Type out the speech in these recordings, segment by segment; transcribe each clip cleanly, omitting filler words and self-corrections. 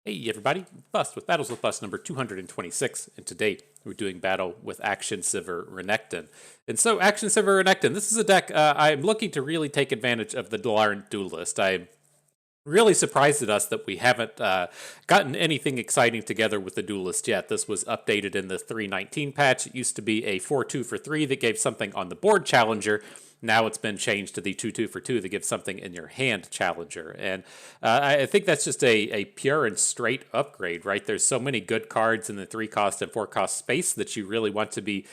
Hey everybody, Bust with Battles with Bust number 226, and today we're doing battle with Akshan Sivir Renekton. And so, Akshan Sivir Renekton, this is a deck I'm looking to really take advantage of the Laurent Duelist. I'm really surprised at us that we haven't gotten anything exciting together with the Duelist yet. This was updated in the 319 patch. It used to be a 4-2 for 3 that gave something on the board challenger. Now it's been changed to the 2-2 for 2 that gives something in your hand challenger. And I think that's just a pure and straight upgrade, right? There's so many good cards in the 3 cost and 4 cost space that you really want to be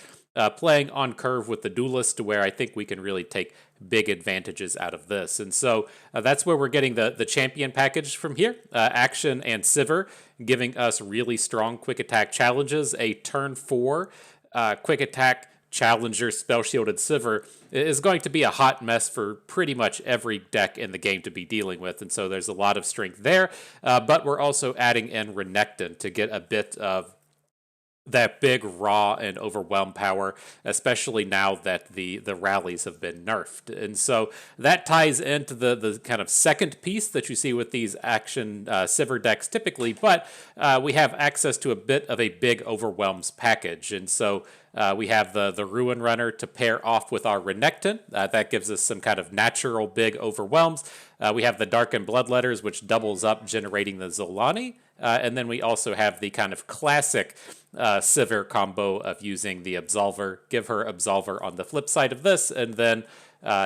playing on curve with the Duelist, to where I think we can really take big advantages out of this. And so that's where we're getting the champion package from here. Akshan and Sivir giving us really strong quick attack challenges. A turn 4 quick attack challenger spell shielded Sivir is going to be a hot mess for pretty much every deck in the game to be dealing with. And so there's a lot of strength there. But we're also adding in Renekton to get a bit of that big raw and overwhelm power, especially now that the rallies have been nerfed. And so that ties into the kind of second piece that you see with these Akshan Sivir decks typically, but we have access to a bit of a big overwhelms package. And so we have the Ruin Runner to pair off with our Renekton. That gives us some kind of natural big overwhelms. We have the Darkened Bloodletters, which doubles up generating the Zolani. And then we also have the kind of classic Sivir combo of using the Absolver. Give her Absolver on the flip side of this, and then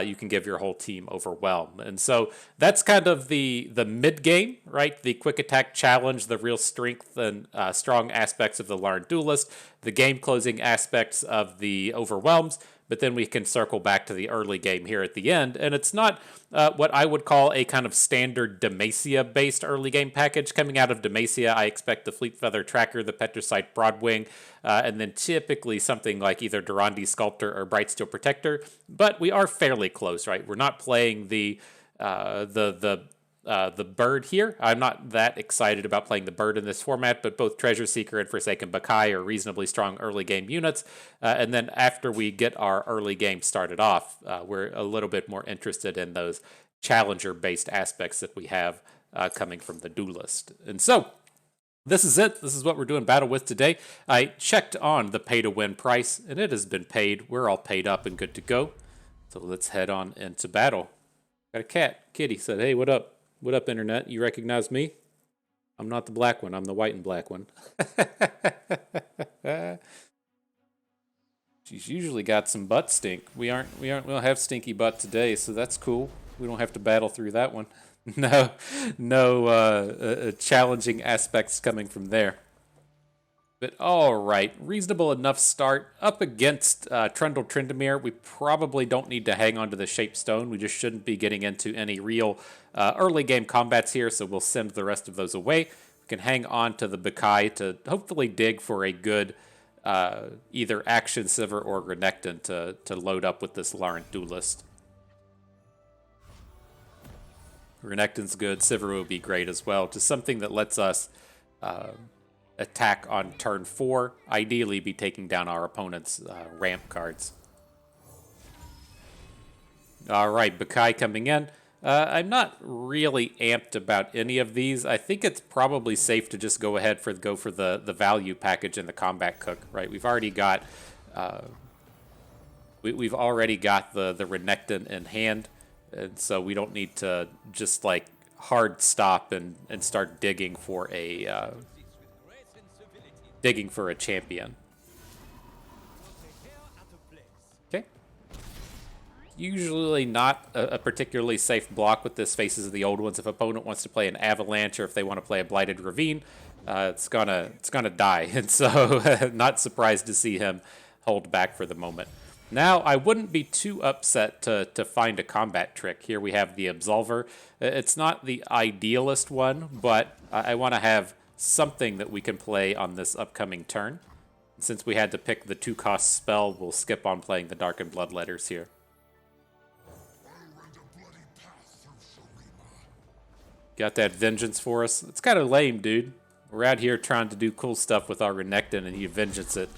you can give your whole team Overwhelm. And so that's kind of the mid game, right? The quick attack challenge, the real strength and strong aspects of the Laurent Duelist, the game closing aspects of the Overwhelms. But then we can circle back to the early game here at the end. And it's not what I would call a kind of standard Demacia-based early game package. Coming out of Demacia, I expect the Fleet Feather Tracker, the Petricite Broadwing, and then typically something like either Durandi Sculptor or Brightsteel Protector. But we are fairly close, right? We're not playing the bird here. I'm not that excited about playing the bird in this format, but both Treasure Seeker and Forsaken Bakai are reasonably strong early game units. And then after we get our early game started off, we're a little bit more interested in those challenger-based aspects that we have coming from the Duelist. And so this is it. This is what we're doing battle with today. I checked on the pay-to-win price, and it has been paid. We're all paid up and good to go. So let's head on into battle. Got a cat. Kitty said, hey, what up? What up, Internet? You recognize me? I'm not the black one. I'm the white and black one. She's usually got some butt stink. We don't have stinky butt today, so that's cool. We don't have to battle through that one. No challenging aspects coming from there. But all right, reasonable enough start up against Trundle Tryndamere. We probably don't need to hang on to the Shape Stone. We just shouldn't be getting into any real early game combats here, so we'll send the rest of those away. We can hang on to the Bakai to hopefully dig for a good either Akshan Sivir or Renekton to load up with this Laurent Duelist. Renekton's good. Sivir will be great as well. Just something that lets us attack on turn 4, ideally be taking down our opponent's ramp cards. All right, Bakai coming in. I'm not really amped about any of these. I think it's probably safe to just go ahead go for the value package in the combat cook, right? We've already got we've already got the Renekton in hand, and so we don't need to just like hard stop and start digging for a champion. Okay. Usually not a particularly safe block with this Faces of the Old Ones. If opponent wants to play an Avalanche or if they want to play a Blighted Ravine, it's gonna die. And so not surprised to see him hold back for the moment. Now, I wouldn't be too upset to find a combat trick. Here we have the Absolver. It's not the idealist one, but I want to have something that we can play on this upcoming turn. Since we had to pick the 2-cost spell, we'll skip on playing the Darkened Bloodletters here. Got that Vengeance for us. It's kind of lame, dude. We're out here trying to do cool stuff with our Renekton, and he Vengeance it.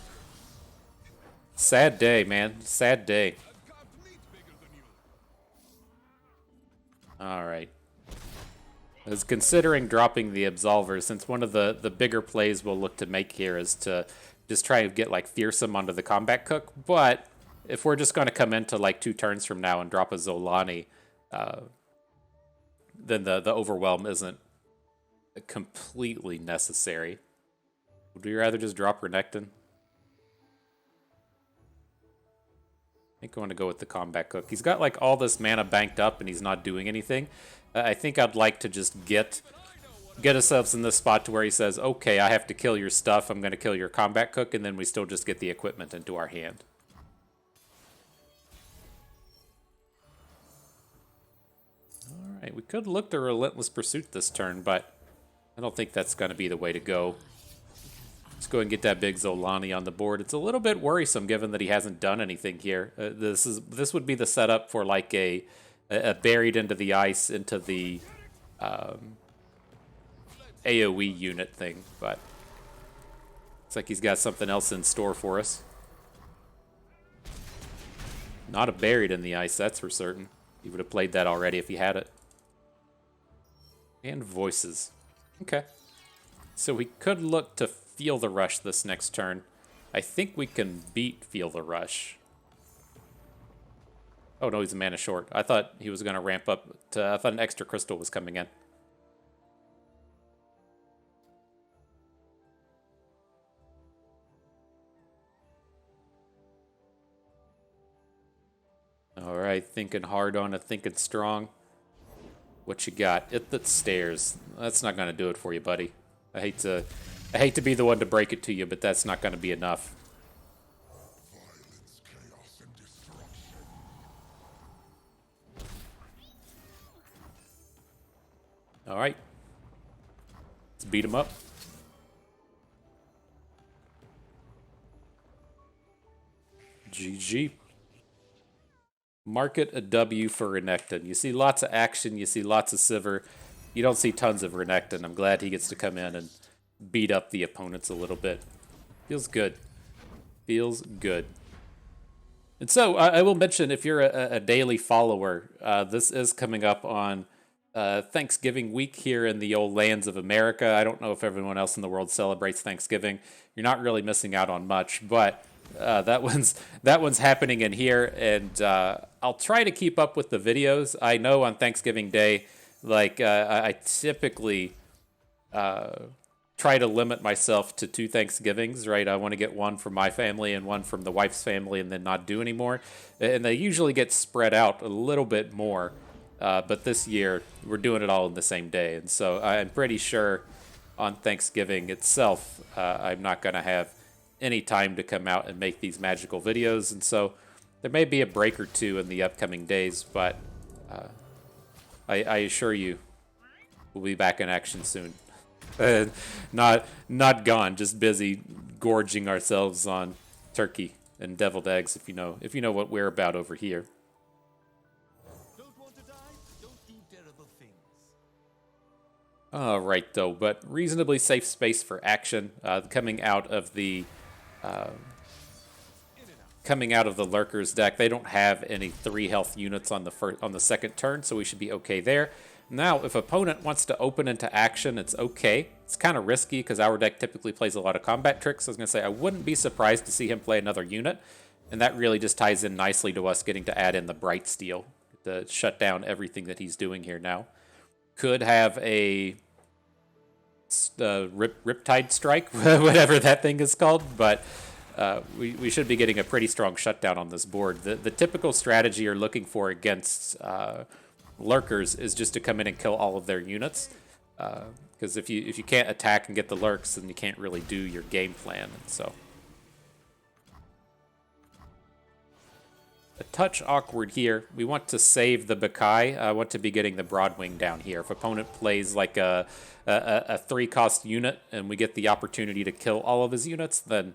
Sad day, man. Sad day. All right. Is considering dropping the Absolver, since one of the bigger plays we'll look to make here is to just try and get like Fearsome onto the Combat Cook. But if we're just going to come into like 2 turns from now and drop a Zolani, then the Overwhelm isn't completely necessary. Would you rather just drop Renekton? I think I want to go with the Combat Cook. He's got like all this mana banked up and he's not doing anything. I think I'd like to just get ourselves in this spot to where he says, okay, I have to kill your stuff, I'm going to kill your Combat Cook, and then we still just get the equipment into our hand. Alright, we could look to Relentless Pursuit this turn, but I don't think that's going to be the way to go. Let's go and get that big Zolani on the board. It's a little bit worrisome given that he hasn't done anything here. This would be the setup for like a buried into the ice, into the AoE unit thing, but looks like he's got something else in store for us. Not a buried in the ice, that's for certain. He would have played that already if he had it. And voices. Okay. So we could look to Feel the Rush this next turn. I think we can beat Feel the Rush. Oh no, he's a mana short. I thought he was going to ramp up to... I thought an extra crystal was coming in. Alright, thinking hard on it, thinking strong. What you got? It that stares. That's not going to do it for you, buddy. I hate to be the one to break it to you, but that's not going to be enough. Violence, chaos, and destruction. All right. Let's beat him up. GG. Market a W for Renekton. You see lots of action. You see lots of Sivir. You don't see tons of Renekton. I'm glad he gets to come in and beat up the opponents a little bit. Feels good. Feels good. And so, I will mention, if you're a daily follower, this is coming up on Thanksgiving week here in the old lands of America. I don't know if everyone else in the world celebrates Thanksgiving. You're not really missing out on much, but that one's happening in here, and I'll try to keep up with the videos. I know on Thanksgiving Day, like I typically try to limit myself to 2 Thanksgivings, right? I want to get one from my family and one from the wife's family, and then not do anymore. And they usually get spread out a little bit more, but this year we're doing it all in the same day, and so I'm pretty sure on Thanksgiving itself, I'm not going to have any time to come out and make these magical videos, and so there may be a break or 2 in the upcoming days, but I assure you we'll be back in action soon. Not gone, just busy gorging ourselves on turkey and deviled eggs, if you know what we're about over here. Don't want to die? Don't do terrible things. All right, though, but reasonably safe space for action coming out of the Lurkers deck. They don't have any 3 health units on the second turn, so we should be okay there. Now, if opponent wants to open into action, it's okay. It's kind of risky because our deck typically plays a lot of combat tricks. I was going to say, I wouldn't be surprised to see him play another unit, and that really just ties in nicely to us getting to add in the Bright Steel to shut down everything that he's doing here now. Could have a Riptide Strike, whatever that thing is called, but we should be getting a pretty strong shutdown on this board. The typical strategy you're looking for against Lurkers is just to come in and kill all of their units, because if you can't attack and get the lurks, then you can't really do your game plan. And so a touch awkward here. We want to save the Bakai. I want to be getting the Broadwing down here. If opponent plays like a 3-cost unit and we get the opportunity to kill all of his units, then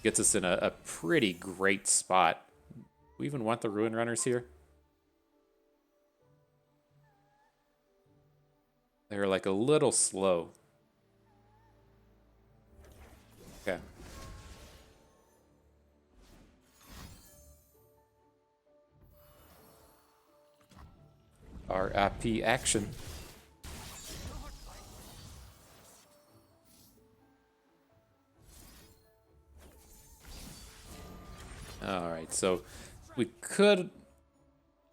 gets us in a pretty great spot. We even want the Ruin Runners here. They're like a little slow. Okay. RIP Action. All right, so we could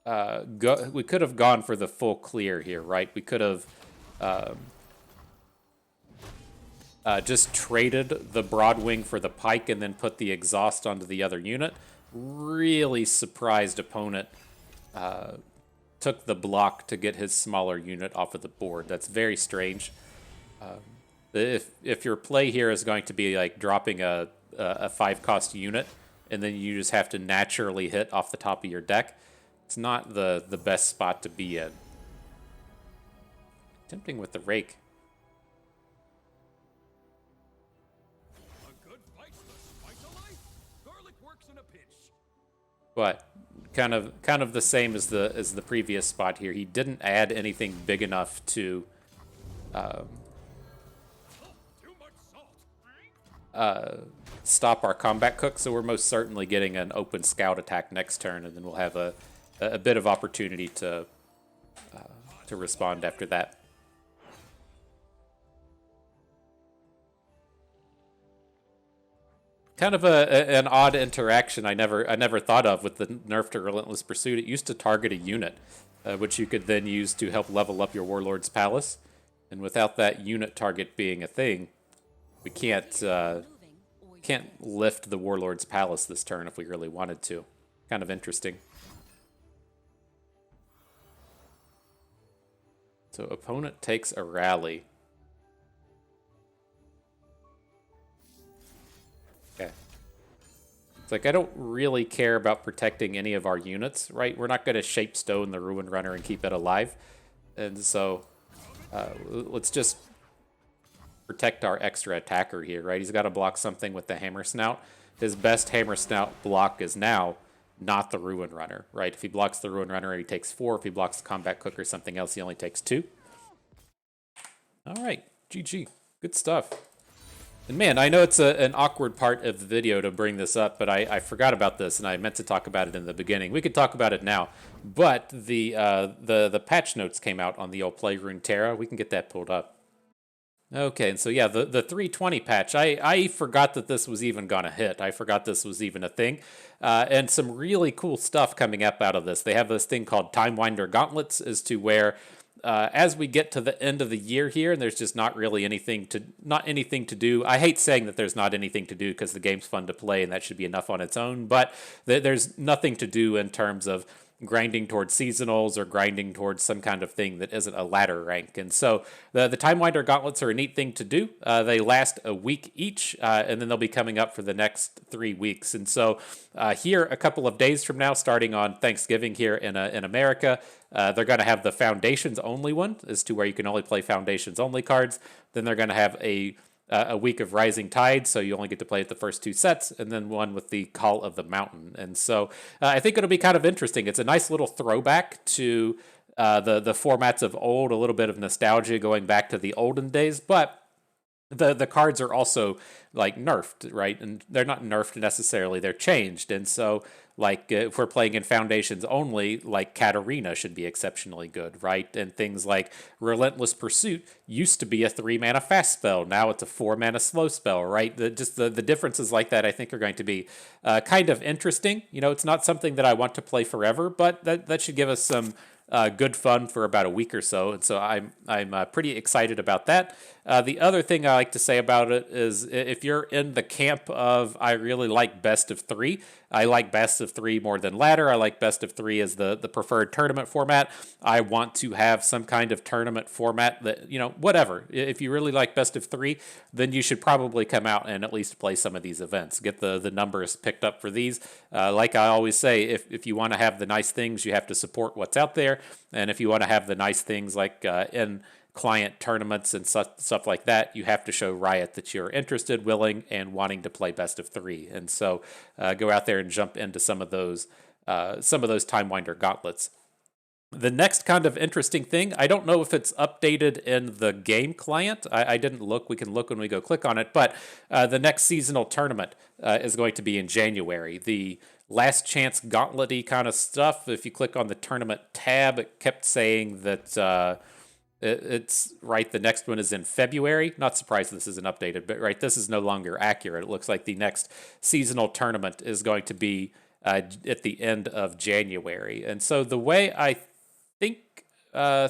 we could have gone for the full clear here, right? We could have just traded the Broadwing for the Pike and then put the exhaust onto the other unit. Really surprised opponent took the block to get his smaller unit off of the board. That's very strange. If your play here is going to be like dropping a 5-cost unit and then you just have to naturally hit off the top of your deck, it's not the best spot to be in. Tempting with the Rake. A good fight's the spice of life. Garlic works in a pinch. But kind of the same as the previous spot here. He didn't add anything big enough to Too much salt. stop our combat cook, so we're most certainly getting an open scout attack next turn, and then we'll have a bit of opportunity to respond after that. Kind of an odd interaction I never thought of with the nerf to Relentless Pursuit. It used to target a unit, which you could then use to help level up your Warlord's Palace. And without that unit target being a thing, we can't lift the Warlord's Palace this turn if we really wanted to. Kind of interesting. So opponent takes a rally. Okay. It's like I don't really care about protecting any of our units, right? We're not going to shape stone the Ruin Runner and keep it alive. And so let's just protect our extra attacker here, right? He's got to block something with the Hammer Snout. His best Hammer Snout block is now not the Ruin Runner, right? If he blocks the Ruin Runner, he takes 4. If he blocks the Combat Cook or something else, he only takes 2. All right, GG. Good stuff. And man, I know it's an awkward part of the video to bring this up, but I forgot about this, and I meant to talk about it in the beginning. We could talk about it now, but the patch notes came out on the old Play Runeterra. We can get that pulled up. Okay, and so yeah, the 320 patch, I forgot that this was even gonna hit. I forgot this was even a thing. And some really cool stuff coming up out of this. They have this thing called Time Winder Gauntlets, as to where as we get to the end of the year here, and there's just not really anything to do. I hate saying that there's not anything to do because the game's fun to play and that should be enough on its own, but there's nothing to do in terms of grinding towards seasonals or grinding towards some kind of thing that isn't a ladder rank. And so the Time Winder Gauntlets are a neat thing to do. They last a week each, and then they'll be coming up for the next 3 weeks. And so here, a couple of days from now, starting on Thanksgiving here in America, they're going to have the Foundations only one, as to where you can only play Foundations only cards. Then they're going to have a week of Rising Tide, so you only get to play it the first 2 sets, and then one with the Call of the Mountain. And so I think it'll be kind of interesting. It's a nice little throwback to the formats of old, a little bit of nostalgia going back to the olden days, but the cards are also like nerfed, right? And they're not nerfed necessarily, they're changed. And so like if we're playing in Foundations only, like Katarina should be exceptionally good, right? And things like Relentless Pursuit used to be a 3-mana fast spell. Now it's a 4-mana slow spell, right? The differences like that I think are going to be kind of interesting. You know, it's not something that I want to play forever, but that should give us some good fun for about a week or so, and so I'm pretty excited about that. The other thing I like to say about it is if you're in the camp of I really like best of 3, I like best of 3 more than ladder. I like best of 3 as the preferred tournament format. I want to have some kind of tournament format that, you know, whatever. If you really like best of 3, then you should probably come out and at least play some of these events. Get the numbers picked up for these. Like I always say, if you want to have the nice things, you have to support what's out there. And if you want to have the nice things like in client tournaments and stuff like that, you have to show Riot that you're interested, willing, and wanting to play best of 3. And so go out there and jump into some of those Time Winder Gauntlets. The next kind of interesting thing, I don't know if it's updated in the game client. I didn't look. We can look when we go click on it. But the next seasonal tournament is going to be in January. The last chance gauntlet-y kind of stuff. If you click on the tournament tab, it kept saying that it's right. The next one is in February. Not surprised this isn't updated, but right, this is no longer accurate. It looks like the next seasonal tournament is going to be at the end of January. And so the way I think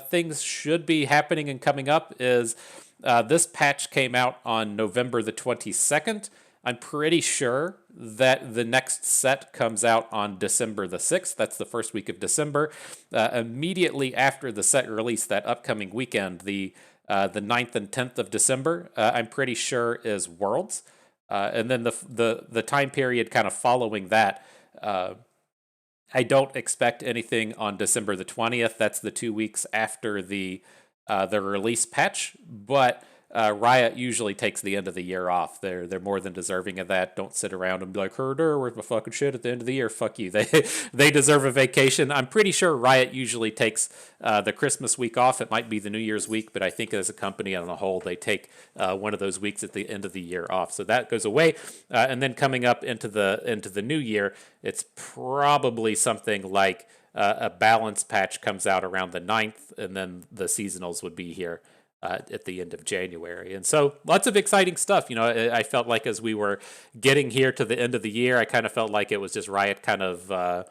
things should be happening and coming up is this patch came out on November the 22nd. I'm pretty sure that the next set comes out on December the 6th. That's the first week of December. Immediately after the set release, that upcoming weekend, the 9th and 10th of December, I'm pretty sure is Worlds. And then the time period kind of following that, I don't expect anything on December the 20th. That's the 2 weeks after the release patch, but Riot usually takes the end of the year off. They're more than deserving of that. Don't sit around and be like, herder, where's my fucking shit at the end of the year? Fuck you. They deserve a vacation. I'm pretty sure Riot usually takes the Christmas week off. It might be the New Year's week, but I think as a company on a whole, they take one of those weeks at the end of the year off. So that goes away. And then coming up into the new year, it's probably something like a balance patch comes out around the 9th, and then the seasonals would be here at the end of January. And so lots of exciting stuff. You know, I felt like as we were getting here to the end of the year, I kind of felt like it was just Riot kind of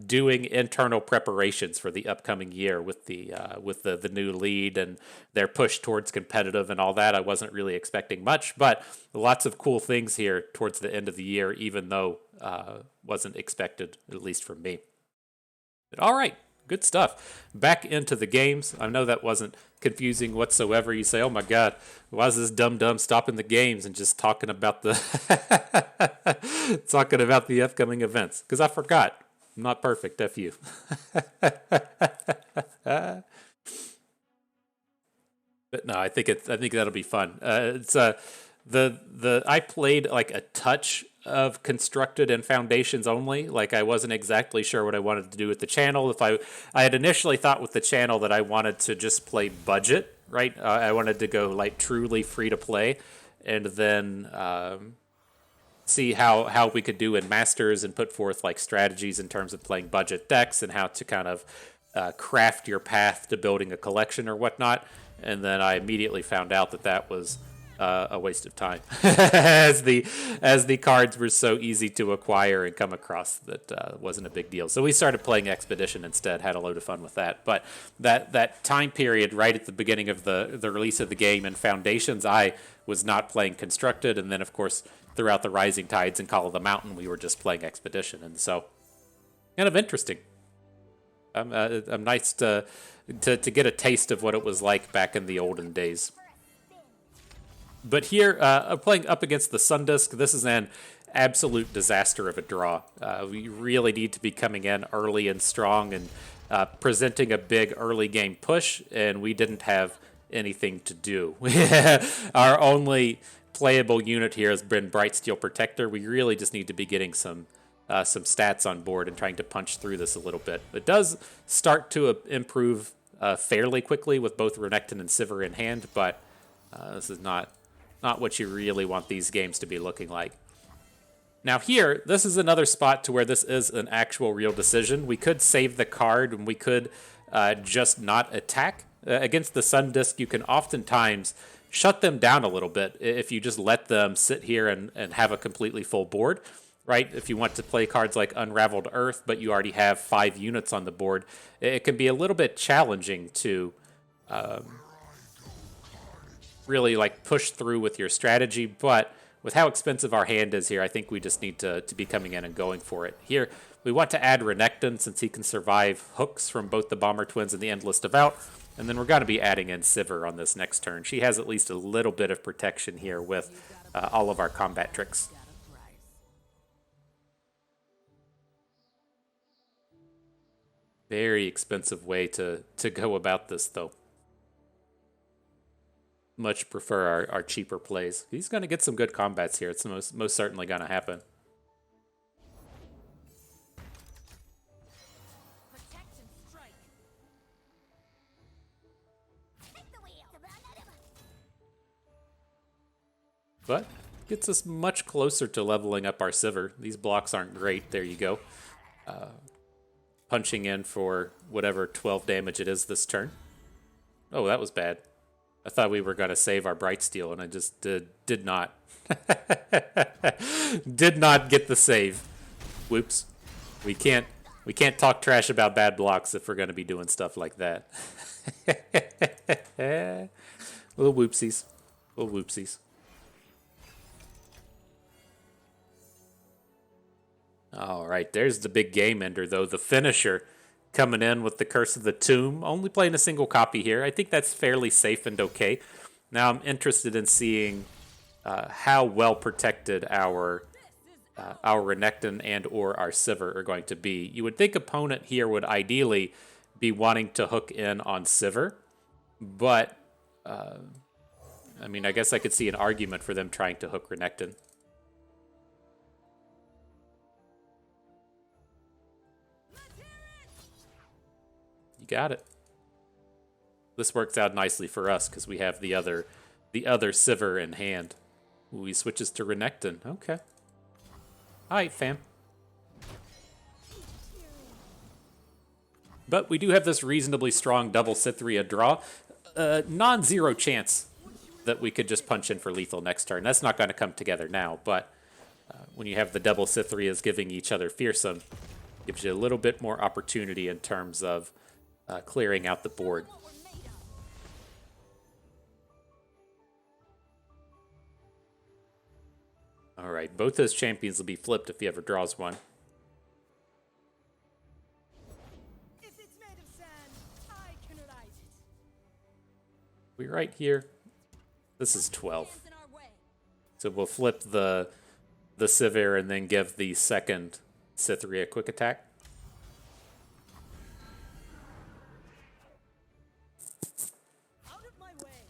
doing internal preparations for the upcoming year with the new lead and their push towards competitive and all that. I wasn't really expecting much, but lots of cool things here towards the end of the year, even though wasn't expected, at least from me. But all right. Good stuff. Back into the games. I know that wasn't confusing whatsoever. You say, oh my God, why is this dumb stopping the games and just talking about the talking about the upcoming events? Because I forgot. I'm not perfect, F you. But no, I think that'll be fun. It's I played like a touch of constructed and foundations only. Like I wasn't exactly sure what I wanted to do with the channel. If I had initially thought with the channel that I wanted to just play budget, right? I wanted to go like truly free to play, and then see how we could do in Masters and put forth like strategies in terms of playing budget decks and how to kind of craft your path to building a collection or whatnot. And then I immediately found out that was a waste of time, as the cards were so easy to acquire and come across that wasn't a big deal. So we started playing Expedition instead, had a load of fun with that. But that time period right at the beginning of the release of the game and Foundations, I was not playing Constructed, and then of course throughout the Rising Tides and Call of the Mountain, we were just playing Expedition, and so kind of interesting. I'm nice to get a taste of what it was like back in the olden days. But here, playing up against the Sundisk, this is an absolute disaster of a draw. We really need to be coming in early and strong and presenting a big early game push, and we didn't have anything to do. Our only playable unit here has been Bright Steel Protector. We really just need to be getting some stats on board and trying to punch through this a little bit. It does start to improve fairly quickly with both Renekton and Sivir in hand, but this is not what you really want these games to be looking like. Now here, this is another spot to where this is an actual real decision. We could save the card and we could just not attack. Against the Sundisk, you can oftentimes shut them down a little bit if you just let them sit here and have a completely full board, right? If you want to play cards like Unraveled Earth, but you already have 5 units on the board, it can be a little bit challenging to really like push through with your strategy. But with how expensive our hand is here, I think we just need to be coming in and going for it. Here, we want to add Renekton since he can survive hooks from both the Bomber Twins and the Endless Devout. And then we're going to be adding in Sivir on this next turn. She has at least a little bit of protection here with all of our combat tricks. Very expensive way to go about this, though. Much prefer our cheaper plays. He's going to get some good combats here. It's most certainly going to happen. But Gets us much closer to leveling up our Sivir. These blocks aren't great. There you go. Punching in for whatever 12 damage it is this turn. Oh, that was bad. I thought we were going to save our Bright Steel, and I just did not. Did not get the save. Whoops. We can't talk trash about bad blocks if we're going to be doing stuff like that. Little whoopsies. Little whoopsies. All right, there's the big game ender, though. The finisher coming in with the Curse of the Tomb. Only playing a single copy here. I think that's fairly safe and okay. Now I'm interested in seeing how well protected our Renekton and or our Sivir are going to be. You would think opponent here would ideally be wanting to hook in on Sivir, but I mean, I guess I could see an argument for them trying to hook Renekton. You got it. This works out nicely for us because we have the other Sivir in hand. Ooh, he switches to Renekton. Okay. All right, fam. But we do have this reasonably strong double Cytherea draw. Non-zero chance that we could just punch in for lethal next turn. That's not going to come together now, but when you have the double Cythereas giving each other fearsome, gives you a little bit more opportunity in terms of clearing out the board. All right, both those champions will be flipped if he ever draws one. If it's made of sand, I can rise it. We're right here. This is 12. So we'll flip the Sivir and then give the second Cytherea a quick attack. Out of my way.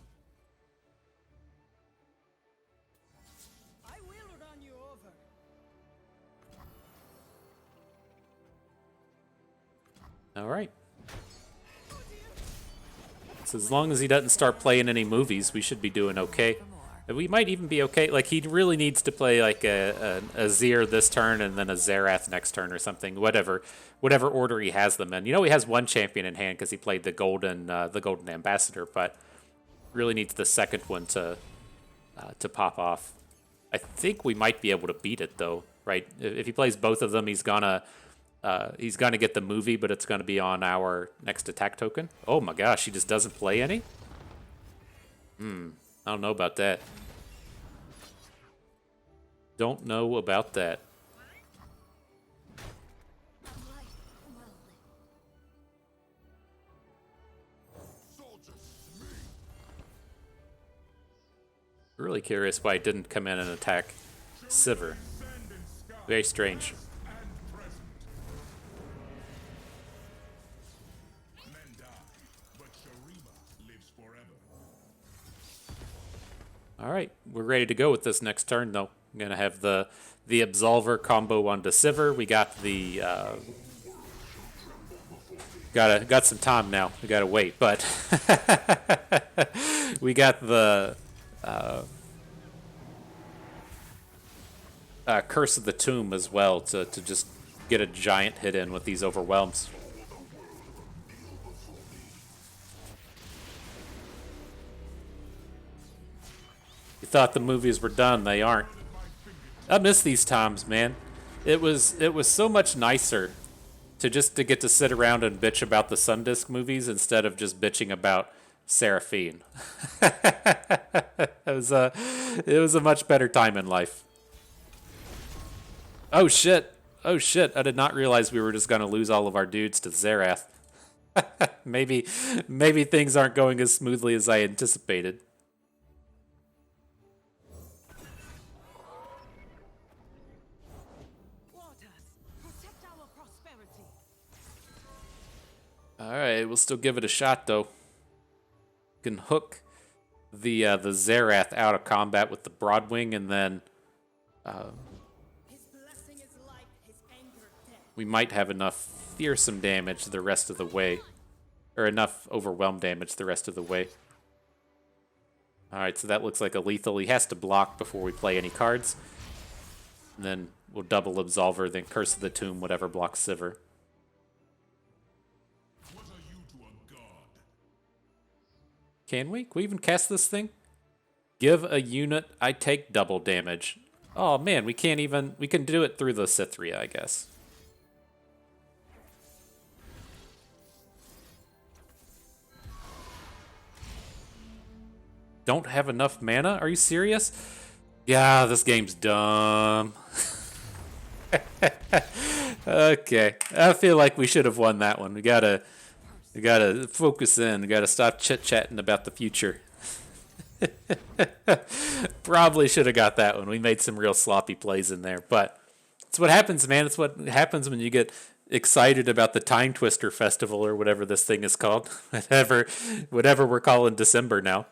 I will run you over. All right. So as long as he doesn't start playing any movies, we should be doing okay. We might even be okay. Like, he really needs to play like a Azir this turn and then a Xerath next turn or something. Whatever order he has them in. You know, he has one champion in hand because he played the Golden Ambassador, but really needs the second one to pop off. I think we might be able to beat it though, right? If he plays both of them, he's gonna get the movie, but it's gonna be on our next attack token. Oh my gosh, he just doesn't play any? I don't know about that. Don't know about that. Really curious why it didn't come in and attack Sivir. Very strange. All right, we're ready to go with this next turn, though. I'm gonna have the Absolver combo onto Sivir. We got the got some time now. We gotta wait, but we got the Curse of the Tomb as well to just get a giant hit in with these overwhelms. You thought the movies were done, they aren't. I miss these times, man. It was so much nicer to get to sit around and bitch about the Sundisk movies instead of just bitching about Seraphine. It was a much better time in life. Oh shit. Oh shit. I did not realize we were just gonna lose all of our dudes to Xerath. maybe things aren't going as smoothly as I anticipated. Alright, we'll still give it a shot, though. Can hook the Xerath out of combat with the Broadwing, and then we might have enough fearsome damage the rest of the way. Or enough overwhelm damage the rest of the way. Alright, so that looks like a lethal. He has to block before we play any cards. And then we'll double Absolver, then Curse of the Tomb, whatever blocks Sivir. Can we? Can we even cast this thing? Give a unit, I take double damage. Oh man, we can't even... We can do it through the Cithria, I guess. Don't have enough mana? Are you serious? Yeah, this game's dumb. Okay, I feel like we should have won that one. We gotta focus in. We gotta stop chit-chatting about the future. Probably should have got that one. We made some real sloppy plays in there, but it's what happens, man. It's what happens when you get excited about the Time Twister Festival or whatever this thing is called. whatever we're calling December now.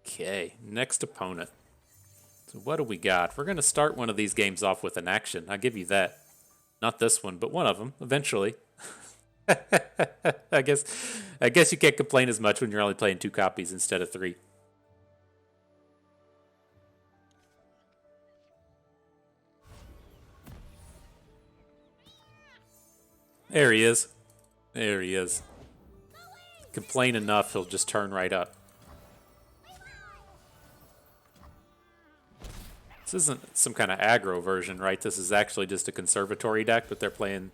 Okay, next opponent. So what do we got? We're going to start one of these games off with an action. I'll give you that. Not this one, but one of them, eventually. I guess you can't complain as much when you're only playing 2 copies instead of 3. There he is. There he is. Complain enough, he'll just turn right up. This isn't some kind of aggro version, right? This is actually just a conservatory deck, but they're playing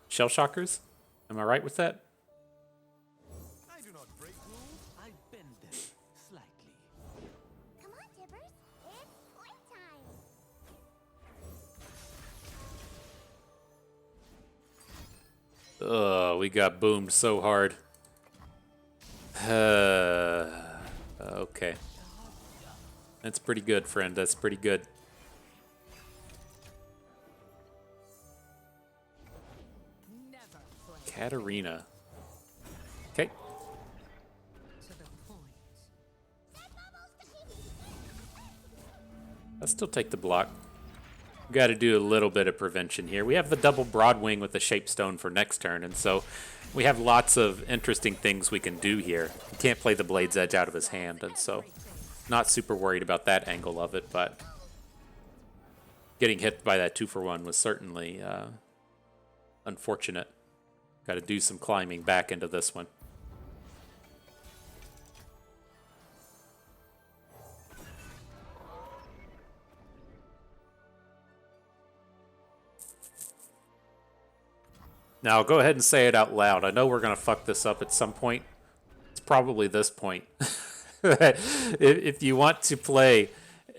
Shell Shockers? Am I right with that? I do not break rules, I bend them slightly. Come on, Tibbers. It's point time. Oh, we got boomed so hard. Okay. That's pretty good, friend. That's pretty good. Never play Katarina. Okay. to the point. I'll still take the block. Got to do a little bit of prevention here. We have the double Broadwing with the Shapestone for next turn, and so we have lots of interesting things we can do here. He can't play the Blade's Edge out of his hand, and so not super worried about that angle of it, but getting hit by that 2-for-1 was certainly unfortunate. Got to do some climbing back into this one. Now, go ahead and say it out loud. I know we're going to fuck this up at some point. It's probably this point. If you want to play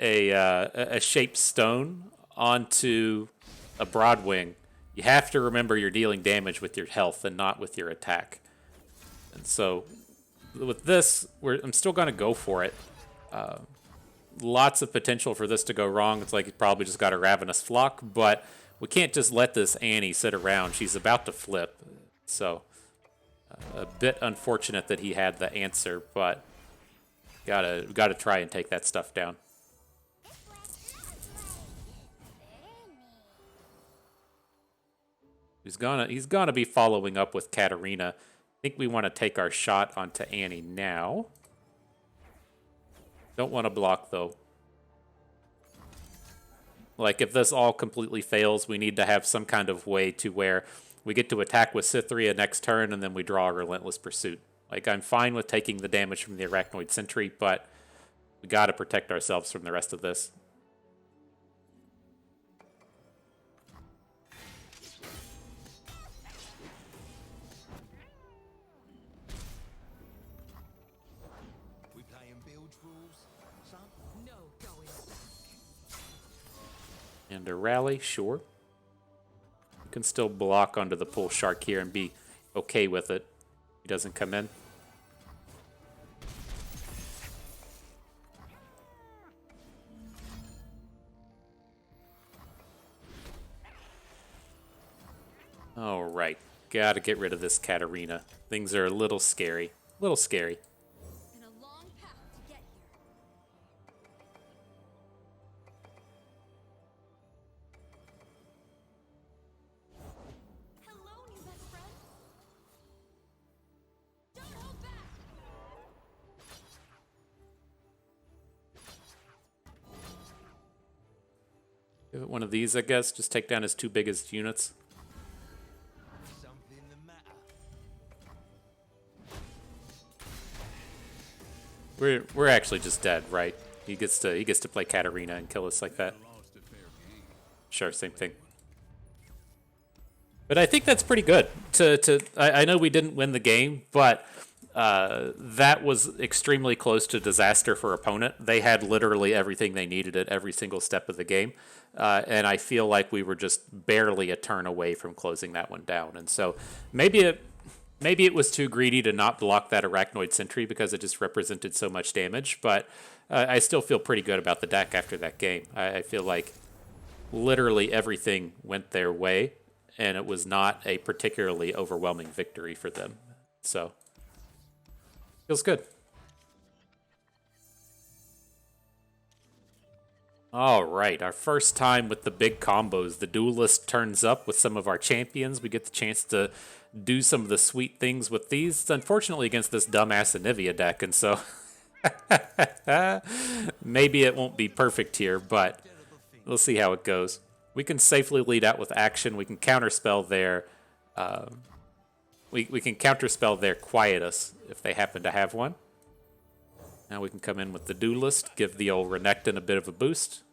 a shaped stone onto a Broadwing, you have to remember you're dealing damage with your health and not with your attack. And so with this, I'm still going to go for it. Lots of potential for this to go wrong. It's like you probably just got a Ravenous Flock, but we can't just let this Annie sit around. She's about to flip. So a bit unfortunate that he had the answer, but gotta try and take that stuff down. He's gonna be following up with Katarina. I think we want to take our shot onto Annie now. Don't want to block though. Like if this all completely fails, we need to have some kind of way to where we get to attack with Cithria next turn and then we draw a Relentless Pursuit. Like I'm fine with taking the damage from the Arachnoid Sentry, but we gotta protect ourselves from the rest of this. We play in bilge rules, son. No going back. And a rally, sure. You can still block onto the Pull Shark here and be okay with it. He doesn't come in. All right, gotta get rid of this Katarina. Things are a little scary. A little scary. And a long path to get here. Hello, new best friend. Give it one of these, I guess. Just take down his 2 biggest units. Something the matter. We're actually just dead, right? He gets to play Katarina and kill us like that. Sure, same thing. But I think that's pretty good. I know we didn't win the game, but that was extremely close to disaster for opponent. They had literally everything they needed at every single step of the game, and I feel like we were just barely a turn away from closing that one down. And so maybe it was too greedy to not block that Arachnoid Sentry because it just represented so much damage. But I still feel pretty good about the deck after that game. I feel like literally everything went their way, and it was not a particularly overwhelming victory for them. So, feels good. All right, our first time with the big combos. The Duelist turns up with some of our champions. We get the chance to do some of the sweet things with these. It's unfortunately against this dumbass Anivia deck, and so maybe it won't be perfect here, but we'll see how it goes. We can safely lead out with action. We can counterspell their we can counterspell their Quietus if they happen to have one. Now we can come in with the Duelist, give the old Renekton a bit of a boost.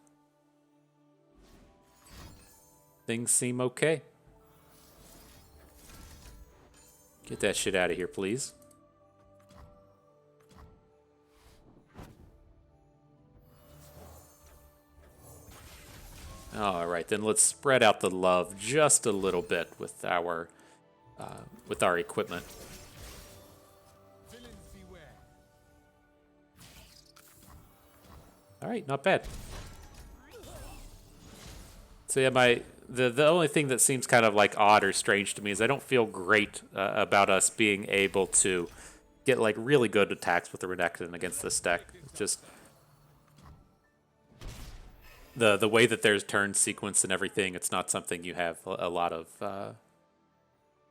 Things seem okay. Get that shit out of here, please. All right, then let's spread out the love just a little bit with our equipment. Villains beware. All right, not bad. So yeah, the only thing that seems kind of like odd or strange to me is I don't feel great about us being able to get like really good attacks with the Renekton against this deck. It's just the way that there's turn sequence and everything. It's not something you have a lot of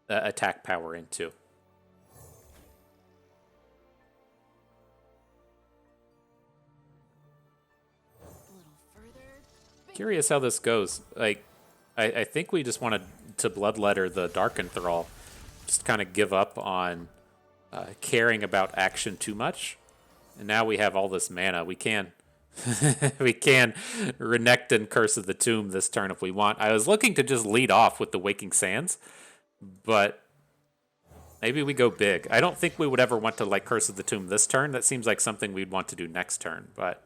attack power into. Curious how this goes. Like, I think we just wanted to bloodletter the Dark Enthrall. Just kind of give up on caring about action too much. And now we have all this mana. We can we can Renekton Curse of the Tomb this turn if we want. I was looking to just lead off with the Waking Sands, but maybe we go big. I don't think we would ever want to like Curse of the Tomb this turn. That seems like something we'd want to do next turn, but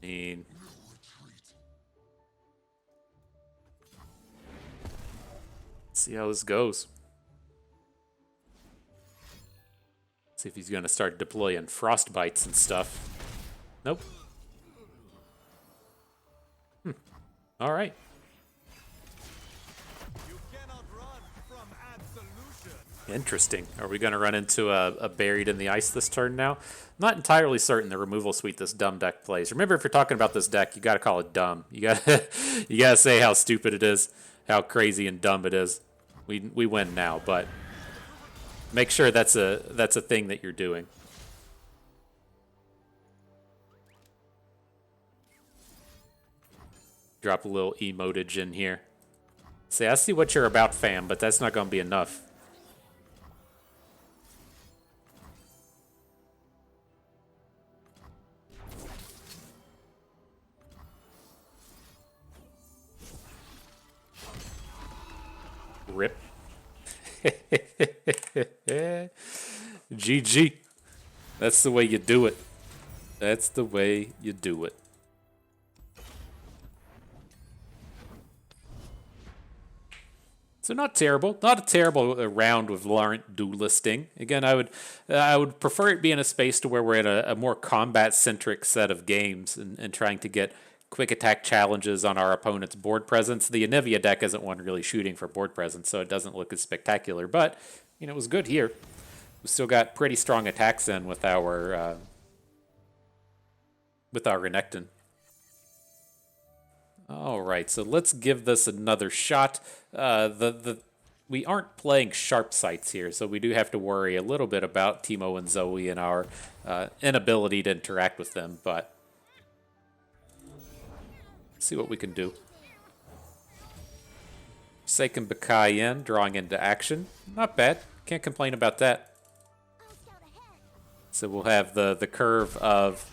I mean, let's see how this goes. See if he's going to start deploying Frostbites and stuff. Nope. All right. You cannot run from absolution. Interesting. Are we going to run into a Buried in the Ice this turn now? I'm not entirely certain the removal suite this dumb deck plays. Remember, if you're talking about this deck, you got to call it dumb. You got to say how stupid it is, how crazy and dumb it is. We win now, but make sure that's a thing that you're doing. Drop a little emotage in here. Say, I see what you're about, fam, but that's not going to be enough. Rip. GG. That's the way you do it. That's the way you do it. So not terrible. Not a terrible round with Laurent duelisting. Again, I would prefer it be in a space to where we're in a more combat-centric set of games and trying to get quick attack challenges on our opponent's board presence. The Anivia deck isn't one really shooting for board presence, so it doesn't look as spectacular. But, you know, it was good here. We still got pretty strong attacks in with our Renekton. All right, so let's give this another shot. We aren't playing sharp sights here, so we do have to worry a little bit about Teemo and Zoe and our inability to interact with them, but see what we can do. Seiken Bakai in, drawing into action. Not bad. Can't complain about that. I'll scout ahead. So we'll have the curve of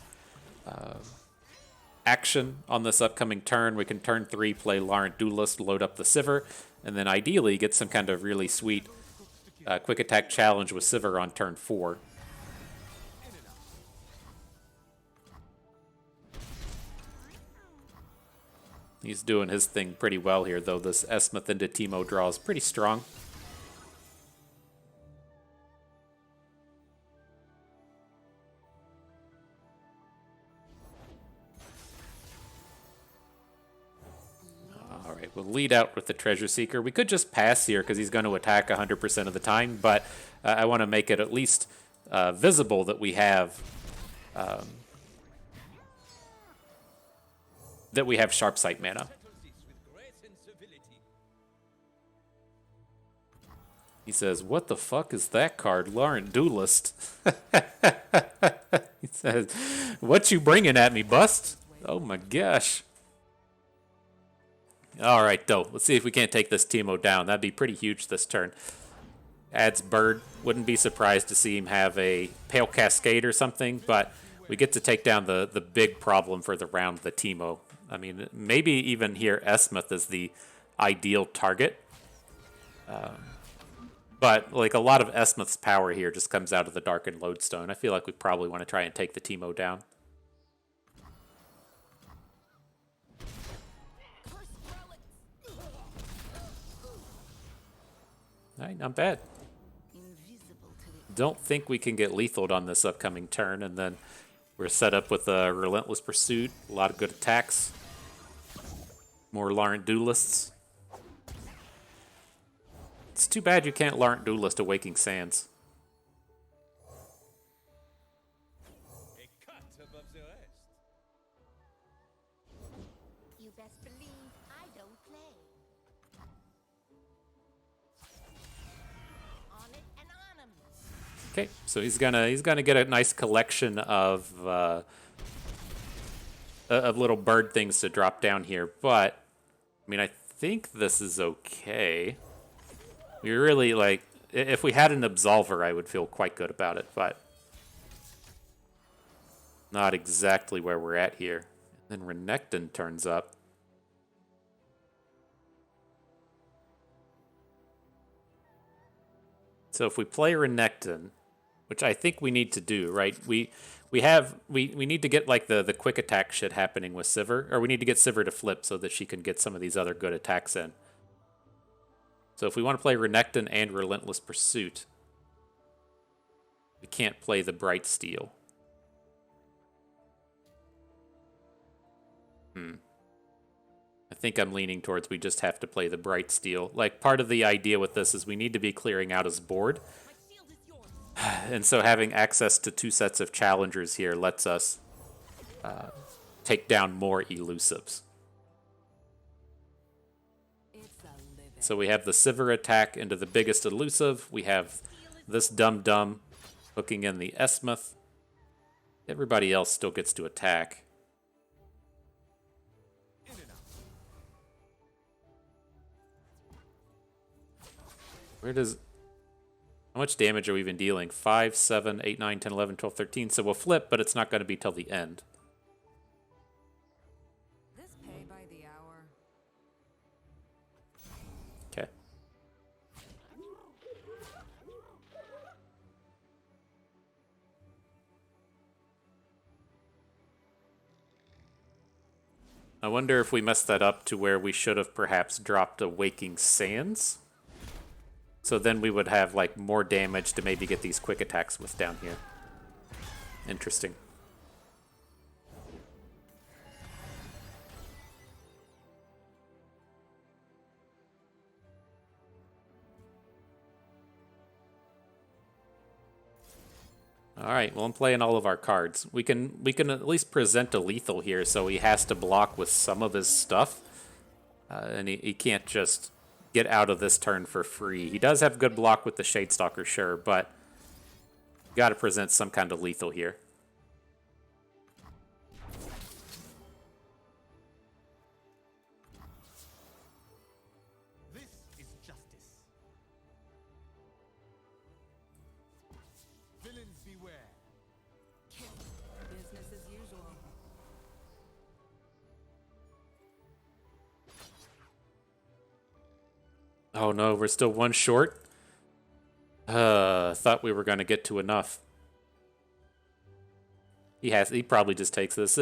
action on this upcoming turn. We can turn 3, play Laurent Duelist, load up the Sivir, and then ideally get some kind of really sweet quick attack challenge with Sivir on turn 4. He's doing his thing pretty well here, though. This Esmuth into Teemo draw is pretty strong. All right, we'll lead out with the Treasure Seeker. We could just pass here because he's going to attack 100% of the time, but I want to make it at least visible that we have Sharp Sight mana. He says, "What the fuck is that card, Laurent Duelist?" He says, "What you bringing at me, bust?" Oh my gosh. All right, though. Let's see if we can't take this Teemo down. That'd be pretty huge this turn. Adds Bird. Wouldn't be surprised to see him have a Pale Cascade or something, but we get to take down the big problem for the round, the Teemo. I mean, maybe even here Esmuth is the ideal target. But like a lot of Esmuth's power here just comes out of the Darkened Lodestone. I feel like we probably want to try and take the Teemo down. All right, not bad. Don't think we can get lethaled on this upcoming turn, and then we're set up with a Relentless Pursuit, a lot of good attacks. More Laurent Duelists. It's too bad you can't Laurent Duelist a Waking Sands. A cut above the rest. You best believe I don't play. On it and on 'em. Okay, so he's gonna get a nice collection of little bird things to drop down here, but I mean I think this is okay. We really like if we had an Absolver, I would feel quite good about it, but not exactly where we're at here. And then Renekton turns up. So if we play Renekton, which I think we need to do, right? We need to get like the quick attack shit happening with Sivir, or we need to get Sivir to flip so that she can get some of these other good attacks in. So if we want to play Renekton and Relentless Pursuit, we can't play the Bright Steel. I think I'm leaning towards we just have to play the Bright Steel. Like, part of the idea with this is we need to be clearing out his board. And so having access to 2 sets of challengers here lets us take down more elusives. So we have the Sivir attack into the biggest elusive. We have this Dum-Dum hooking in the Esmuth. Everybody else still gets to attack. Where does... How much damage are we even dealing? 5, 7, 8, 9, 10, 11, 12, 13. So we'll flip, but it's not going to be till the end. This pay by the hour. Okay. I wonder if we messed that up to where we should have perhaps dropped a Waking Sands. So then we would have like more damage to maybe get these quick attacks with down here. Interesting. All right, well, I'm playing all of our cards. We can at least present a lethal here, so he has to block with some of his stuff. And he can't just get out of this turn for free. He does have good block with the Shadestalker, sure, but got to present some kind of lethal here. Oh no, we're still one short. Thought we were gonna get to enough. He probably just takes this.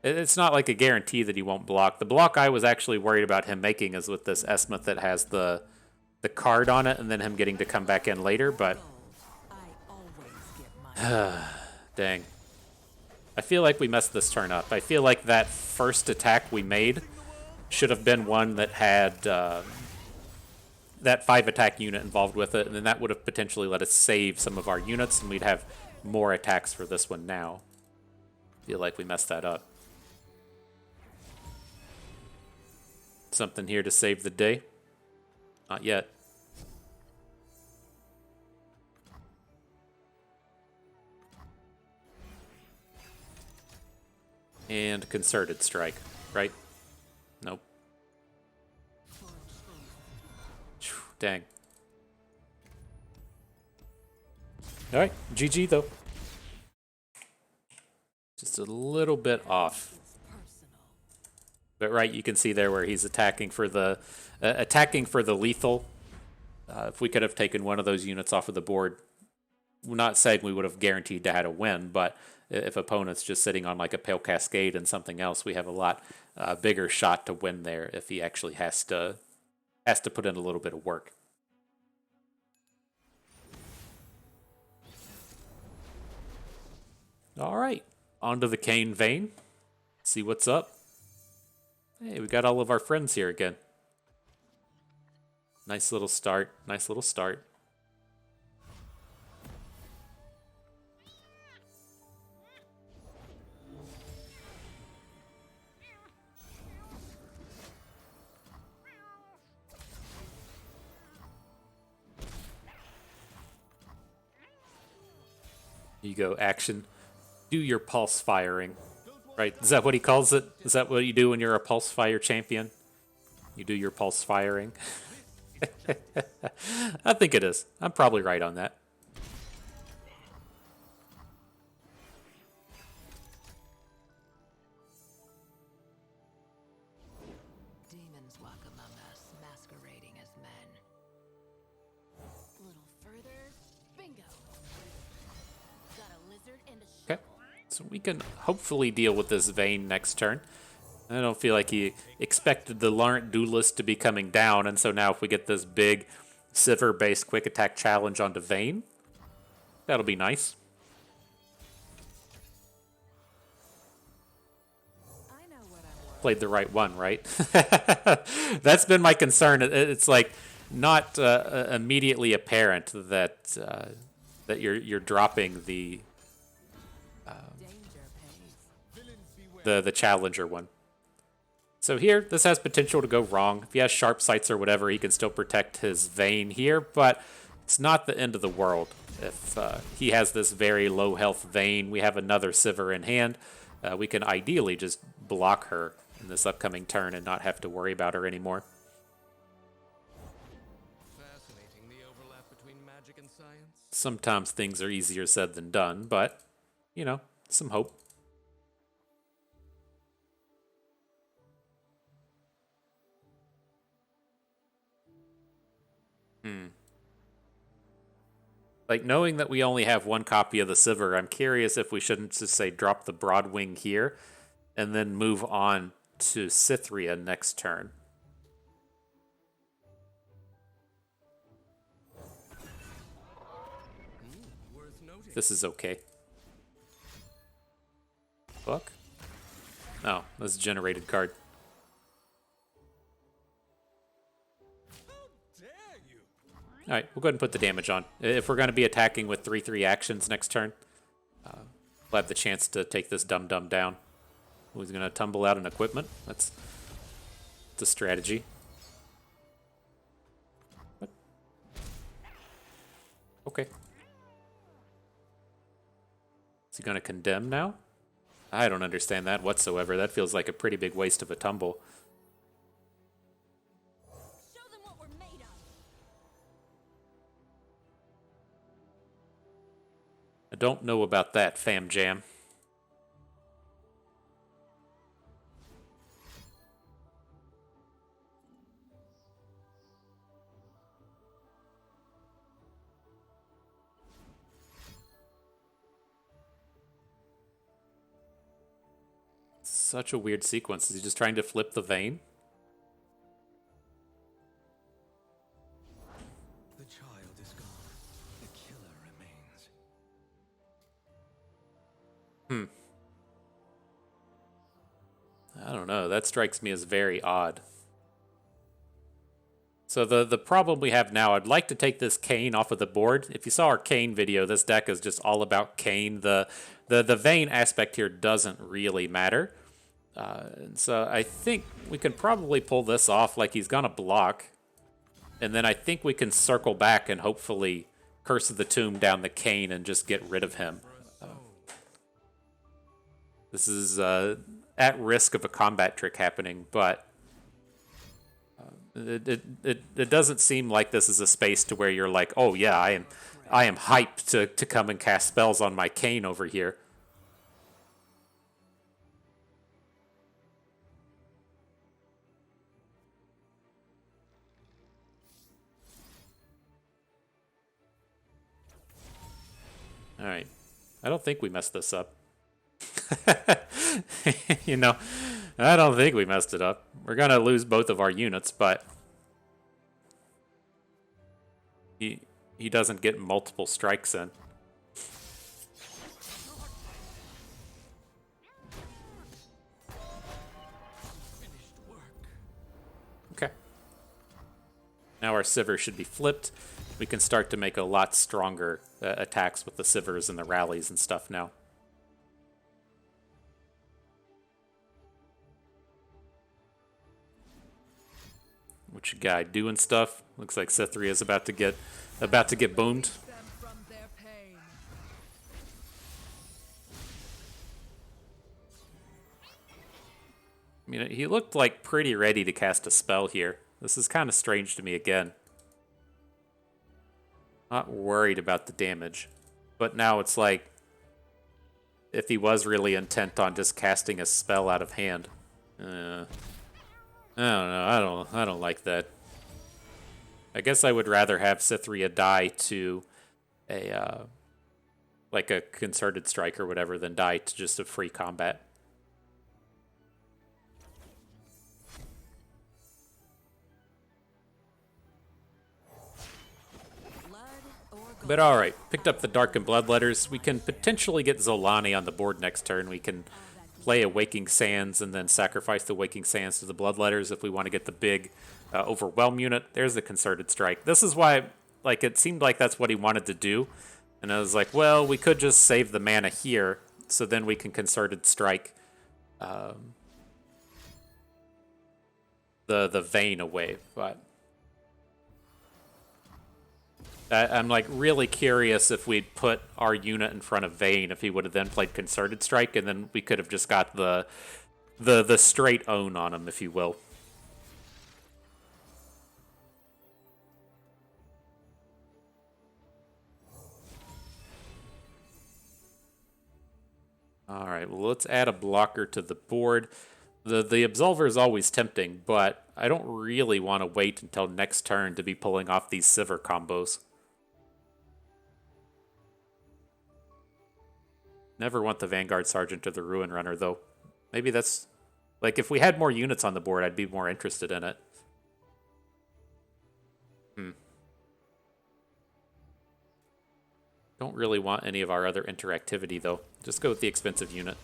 It's not like a guarantee that he won't block. The block I was actually worried about him making is with this Esmuth that has the card on it, and then him getting to come back in later. But I always get my dang, I feel like we messed this turn up. I feel like that first attack we made should have been one that had that 5 attack unit involved with it, and then that would have potentially let us save some of our units, and we'd have more attacks for this one now. Feel like we messed that up. Something here to save the day? Not yet. And concerted strike, right? Nope. Phew, dang. Alright, GG though. Just a little bit off. But right, you can see there where he's attacking for the lethal. If we could have taken one of those units off of the board, we're not saying we would have guaranteed to have a win, but if opponent's just sitting on like a Pale Cascade and something else, we have a lot bigger shot to win there if he actually has to put in a little bit of work. All right, onto the Cane Vein. See what's up. Hey, we got all of our friends here again. Nice little start. Nice little start. You go, Action. Do your pulse firing. Right? Is that what he calls it? Is that what you do when you're a pulse fire champion? You do your pulse firing? I think it is. I'm probably right on that. demons walk among us, masquerading as men. A little further. Bingo. Got a lizard and a Okay. So we can hopefully deal with this Vayne next turn. I don't feel like he expected the Laurent Duelist to be coming down, and so now if we get this big Sivir-based quick attack challenge onto Vayne, that'll be nice. I know what I'm worth. Played the right one, right? That's been my concern. It's like not immediately apparent that that you're dropping the Danger pays. the challenger one. So here, this has potential to go wrong. If he has sharp sights or whatever, he can still protect his Vayne here, but it's not the end of the world. If he has this very low health Vayne, we have another Sivir in hand. We can ideally just block her in this upcoming turn and not have to worry about her anymore. Fascinating, the overlap between magic and science. Sometimes things are easier said than done, but, you know, some hope. Like, knowing that we only have one copy of the Sivir, I'm curious if we shouldn't just say drop the Broadwing here and then move on to Cythria next turn. Worth noting. This is okay. Fuck. Oh, that's a generated card. Dare you? Alright, we'll go ahead and put the damage on. If we're going to be attacking with 3/3 actions next turn, we'll have the chance to take this dum-dum down. Who's going to tumble out an equipment? That's a strategy. What? Okay. Is he going to condemn now? I don't understand that whatsoever. That feels like a pretty big waste of a tumble. Show them what we're made of. I don't know about that, fam jam. Such a weird sequence. Is he just trying to flip the vein? The child is gone. The killer remains. I don't know. That strikes me as very odd. So the problem we have now, I'd like to take this Kayn off of the board. If you saw our Kayn video, this deck is just all about Kayn. The vein aspect here doesn't really matter. And so I think we can probably pull this off like he's gonna block. And then I think we can circle back and hopefully Curse of the Tomb down the Kayn and just get rid of him. This is at risk of a combat trick happening, but it doesn't seem like this is a space to where you're like, oh yeah, I am hyped to come and cast spells on my Kayn over here. All right, I don't think we messed this up. You know, I don't think we messed it up. We're gonna lose both of our units, but he doesn't get multiple strikes in. Okay. Now our Sivir should be flipped. We can start to make a lot stronger attacks with the Sivers and the rallies and stuff now. Which guy doing stuff? Looks like Cytherea is about to get boomed. Them from their pain. I mean, he looked like pretty ready to cast a spell here. This is kind of strange to me again. Not worried about the damage, but now it's like if he was really intent on just casting a spell out of hand. I don't know. I don't like that. I guess I would rather have Cytherea die to a like a concerted strike or whatever than die to just a free combat. But alright, picked up the Dark and Bloodletters. We can potentially get Zolani on the board next turn. We can play a Waking Sands and then sacrifice the Waking Sands to the Bloodletters if we want to get the big Overwhelm unit. There's the Concerted Strike. This is why, like, it seemed like that's what he wanted to do. And I was like, well, we could just save the mana here, so then we can Concerted Strike the Vein away. But I'm like really curious if we'd put our unit in front of Vayne, if he would have then played Concerted Strike, and then we could have just got the straight own on him, if you will. All right, well, let's add a blocker to the board. The Absolver is always tempting, but I don't really want to wait until next turn to be pulling off these Sivir combos. Never want the Vanguard Sergeant or the Ruin Runner, though. Maybe that's... like, if we had more units on the board, I'd be more interested in it. Don't really want any of our other interactivity, though. Just go with the expensive unit.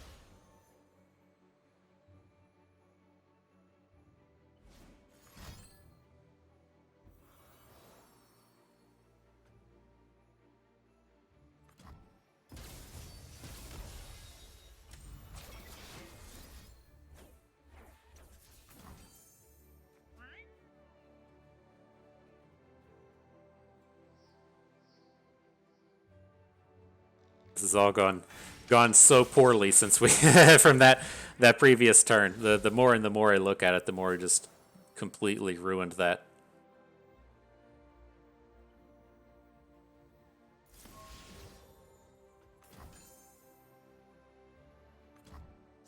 This has all gone so poorly since we from that previous turn. The more and the more I look at it, the more I just completely ruined that.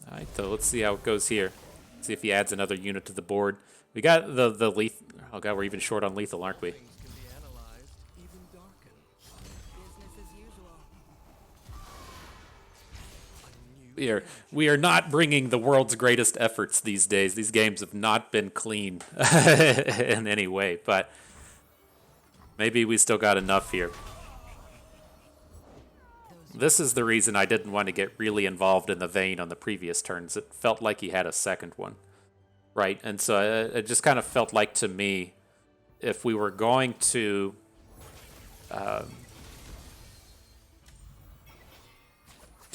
Alright, so let's see how it goes here. See if he adds another unit to the board. We got the lethal. Oh god, we're even short on lethal, aren't we? Things can be analyzed, even darkened. Business as usual. A new We are not bringing the world's greatest efforts these days. These games have not been clean in any way, but maybe we still got enough here. This is the reason I didn't want to get really involved in the Vayne on the previous turns. It felt like he had a second one, right? And so it just kind of felt like to me, if we were going to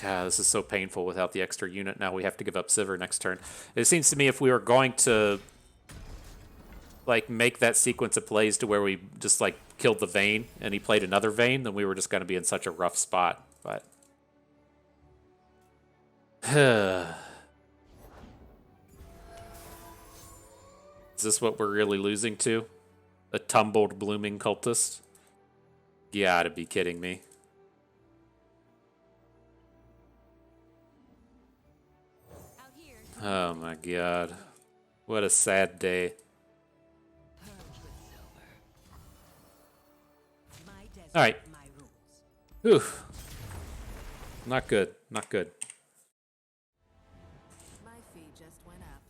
this is so painful without the extra unit. Now we have to give up Sivir next turn. It seems to me if we were going to like make that sequence of plays to where we just like killed the Vayne and he played another Vayne, then we were just going to be in such a rough spot. But is this what we're really losing to? A tumbled blooming cultist? You gotta be kidding me. Out here. Oh my god. What a sad day. My desert, All right. my rules. Whew. Not good. Not good. My fee just went up.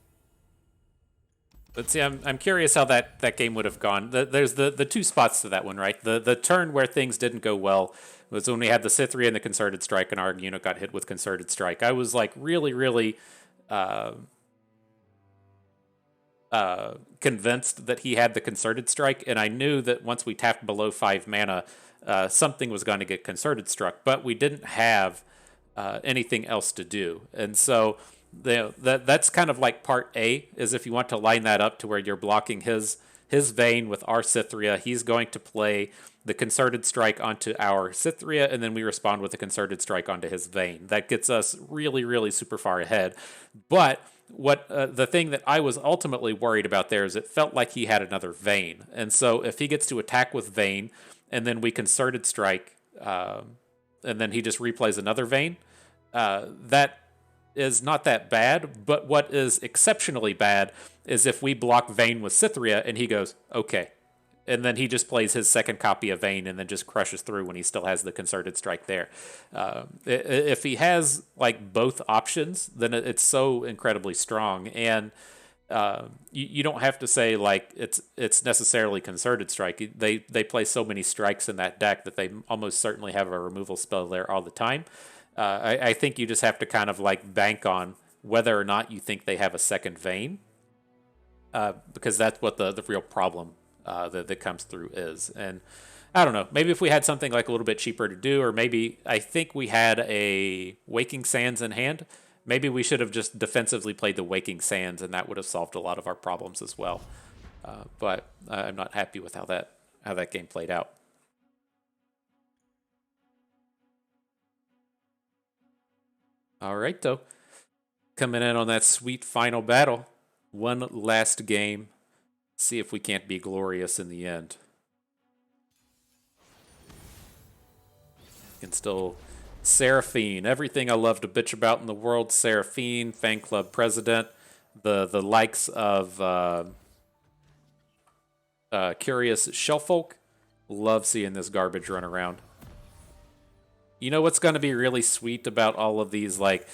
But see, I'm curious how that game would have gone. There's the two spots to that one, right? The turn where things didn't go well was when we had the Cythria and the Concerted Strike, and our unit got hit with Concerted Strike. I was like really convinced that he had the Concerted Strike, and I knew that once we tapped below 5 mana, something was going to get Concerted Struck, but we didn't have anything else to do. And so that's kind of like part A, is if you want to line that up to where you're blocking his Vayne with our Cythria, he's going to play the Concerted Strike onto our Cythria, and then we respond with a Concerted Strike onto his Vayne. That gets us really super far ahead. But what the thing that I was ultimately worried about there is it felt like he had another Vayne. And so if he gets to attack with Vayne, and then we Concerted Strike, and then he just replays another Vayne, that is not that bad. But what is exceptionally bad is if we block Vayne with Cythria, and he goes, okay. And then he just plays his second copy of Vayne and then just crushes through when he still has the Concerted Strike there. If he has like both options, then it's so incredibly strong. And you don't have to say like it's necessarily Concerted Strike. They play so many strikes in that deck that they almost certainly have a removal spell there all the time. I think you just have to kind of like bank on whether or not you think they have a second Vayne, because that's what the real problem that comes through is. And I don't know, maybe if we had something like a little bit cheaper to do, or maybe I think we had a Waking Sands in hand. Maybe we should have just defensively played the Waking Sands, and that would have solved a lot of our problems as well. But I'm not happy with how that game played out. All right, though. Coming in on that sweet final battle. One last game. See if we can't be glorious in the end. Can still Seraphine, everything I love to bitch about in the world. Seraphine, fan club president, the likes of Curious Shellfolk. Love seeing this garbage run around. You know what's going to be really sweet about all of these like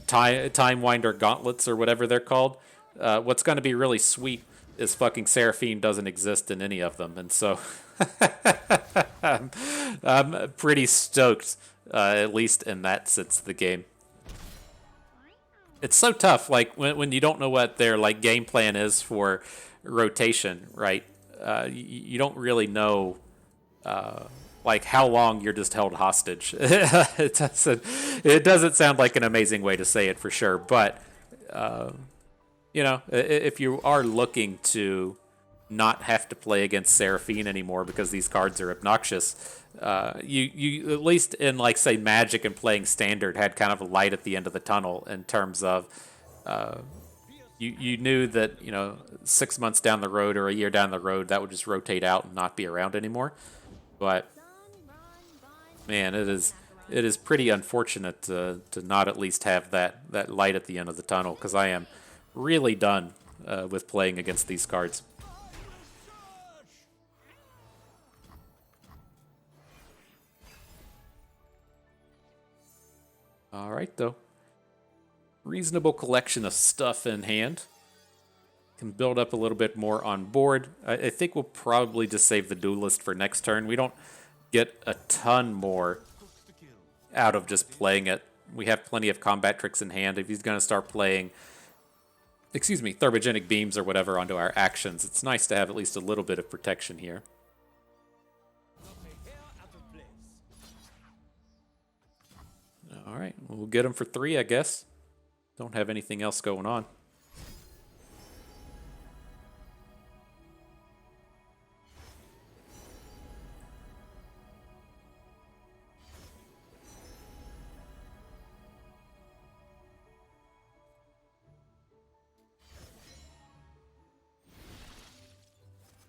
Time Winder gauntlets or whatever they're called? What's going to be really sweet is fucking Seraphine doesn't exist in any of them, and so I'm pretty stoked, at least in that sense of the game. It's so tough, like when you don't know what their like game plan is for rotation, right? You don't really know like how long you're just held hostage. It doesn't sound like an amazing way to say it for sure, but you know, if you are looking to not have to play against Seraphine anymore because these cards are obnoxious, you at least in like say Magic and playing Standard had kind of a light at the end of the tunnel in terms of you knew that, you know, 6 months down the road or a year down the road that would just rotate out and not be around anymore. But man, it is pretty unfortunate to not at least have that light at the end of the tunnel, because I am really done with playing against these cards. All right, though. reasonable collection of stuff in hand. Can build up a little bit more on board. I think we'll probably just save the Duelist for next turn. We don't get a ton more out of just playing it. We have plenty of combat tricks in hand. If he's going to start playing, thermogenic beams or whatever onto our actions, it's nice to have at least a little bit of protection here. All right, we'll get him for 3, I guess. Don't have anything else going on.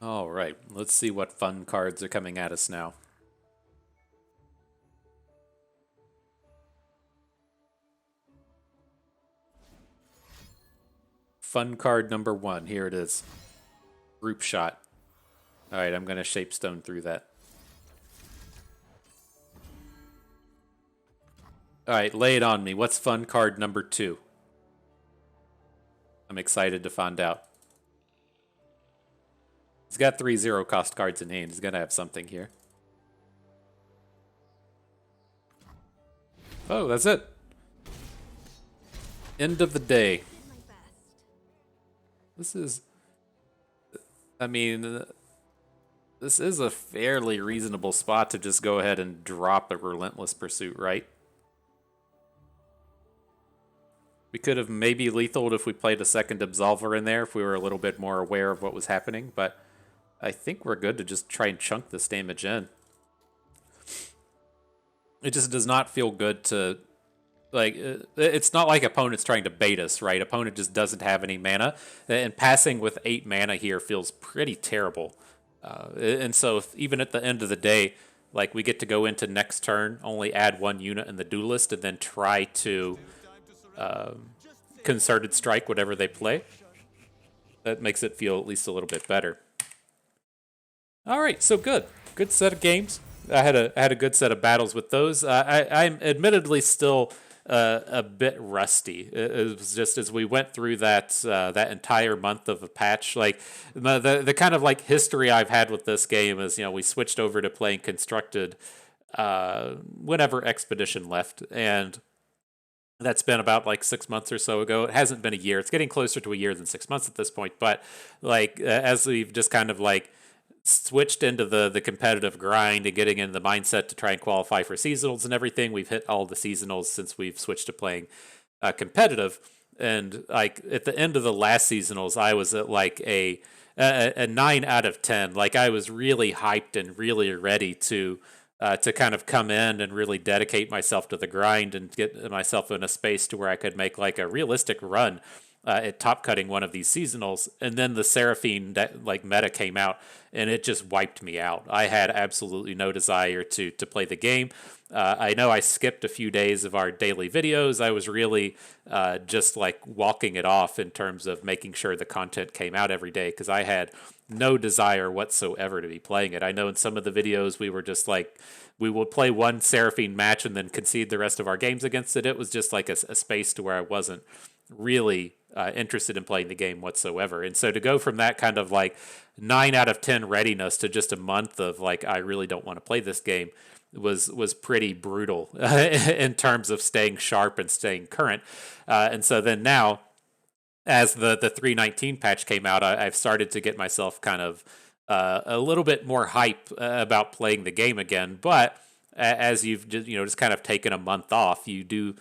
All right, let's see what fun cards are coming at us now. Fun card number 1, here it is. Group shot. All right, I'm going to Shapestone through that. All right, lay it on me. What's fun card number 2? I'm excited to find out. He's got 3 0 cost cards in hand. He's going to have something here. Oh, that's it. End of the day. This is... I mean, this is a fairly reasonable spot to just go ahead and drop a Relentless Pursuit, right? We could have maybe lethaled if we played a second Absolver in there, if we were a little bit more aware of what was happening, but I think we're good to just try and chunk this damage in. It just does not feel good to... Like, it's not like opponent's trying to bait us, right? Opponent just doesn't have any mana, and passing with 8 mana here feels pretty terrible. And so even at the end of the day, like, we get to go into next turn, only add 1 unit in the Duelist, and then try to Concerted Strike whatever they play. That makes it feel at least a little bit better. All right, so good set of games. I had a good set of battles with those. I'm admittedly still a bit rusty. It was just as we went through that entire month of a patch, like the kind of like history I've had with this game is, you know, we switched over to playing Constructed whenever Expedition left, and that's been about like 6 months or so ago. It hasn't been a year. It's getting closer to a year than 6 months at this point. But like as we've just kind of like switched into the competitive grind and getting into the mindset to try and qualify for seasonals and everything, we've hit all the seasonals since we've switched to playing competitive. And like at the end of the last seasonals, I was at like a 9 out of 10. Like I was really hyped and really ready to kind of come in and really dedicate myself to the grind and get myself in a space to where I could make like a realistic run at top cutting one of these seasonals. And then the Seraphine like meta came out and it just wiped me out. I had absolutely no desire to play the game. I know I skipped a few days of our daily videos. I was really just like walking it off in terms of making sure the content came out every day because I had no desire whatsoever to be playing it. I know in some of the videos we were just like, we would play one Seraphine match and then concede the rest of our games against it. It was just like a space to where I wasn't really interested in playing the game whatsoever. And so to go from that kind of like 9 out of 10 readiness to just a month of like, I really don't want to play this game was pretty brutal in terms of staying sharp and staying current. And so then now, as the 3.19 patch came out, I've started to get myself kind of a little bit more hype about playing the game again. But as you've just kind of taken a month off, you do